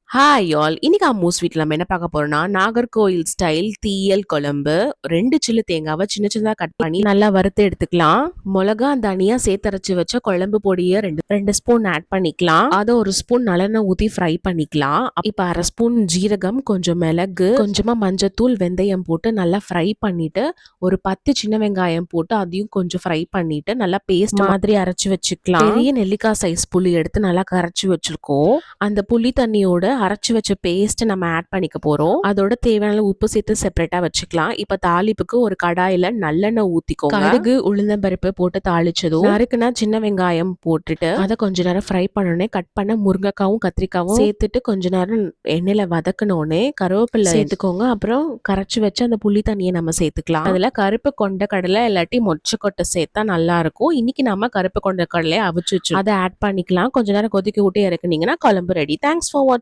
Hi all. இன்னைக்கு அம்மூஸ் வீட்ல நம்ம என்ன பார்க்க போறோம்னா, நாகர்கோயில் ஸ்டைல் தீயல் குழம்பு. 2 சில்லு தேங்காவ சின்ன சின்னதா கட் பண்ணி நல்லா வறுத்து எடுத்துக்கலாம். மொளகா, தனியா சேர்த்தரைச்சு வச்ச குழம்பு பொடிய 2 ஸ்பூன் ஆட் பண்ணிக்கலாம். அத 1 ஸ்பூன் நல்லெண்ணெய் ஊத்தி ஃப்ரை பண்ணிக்கலாம். இப்ப 1/2 ஸ்பூன் ஜீரகம், கொஞ்சம் மிளகு, கொஞ்சமா மஞ்சத்தூள், வெந்தயம் போட்டு நல்லா ஃப்ரை பண்ணிட்டு, ஒரு 10 சின்ன வெங்காயம் போட்டு அதையும் கொஞ்சம் ஃப்ரை பண்ணிட்டு, நல்லா பேஸ்ட் மாதிரி அரைச்சு வச்சுக்கலாம். பெரிய நெல்லிக்காய் சைஸ் புளி எடுத்து நல்லா கரைச்சு வச்சிருக்கோம். அந்த புளி தண்ணியோட அரைச்சு வச்ச பேஸ்ட் நம்ம ஆட் பண்ணிக்க போறோம். அதோட தேவையான உப்பு சேர்த்து செப்பரேட்டா வச்சுக்கலாம். இப்ப தாளிப்புக்கு ஒரு கடாயில நல்லெண்ணெய் ஊத்திக்கோங்க. கடுகு, உளுந்தம்பருப்பு போட்டு தாளிச்சதும் நறுக்குனா சின்ன வெங்காயம் போட்டுட்டு அதை கொஞ்ச நேரம் ஃப்ரை பண்ணோடனே கட் பண்ண முருங்கைக்காவும் கத்திரிக்காவும் சேர்த்துட்டு கொஞ்ச நேரம் எண்ணெயில வதக்கணுன்னே கருவேப்பிலை சேர்த்துக்கோங்க. அப்புறம் கரைச்சு வச்சு அந்த புளி தண்ணியை நம்ம சேர்த்துக்கலாம். அதுல கருப்பு கொண்ட கடலை இல்லாட்டி மொச்சக்கொட்டை சேர்த்தா நல்லா இருக்கும். இன்னைக்கு நம்ம கருப்பு கொண்ட கடலையை அவிச்சு வச்சு அதை ஆட் பண்ணிக்கலாம். கொஞ்ச நேரம் கொதிக்க விட்டு இறக்குனீங்கன்னா குழம்பு ரெடி. தேங்க்ஸ் ஃபார் வாட்சிங்.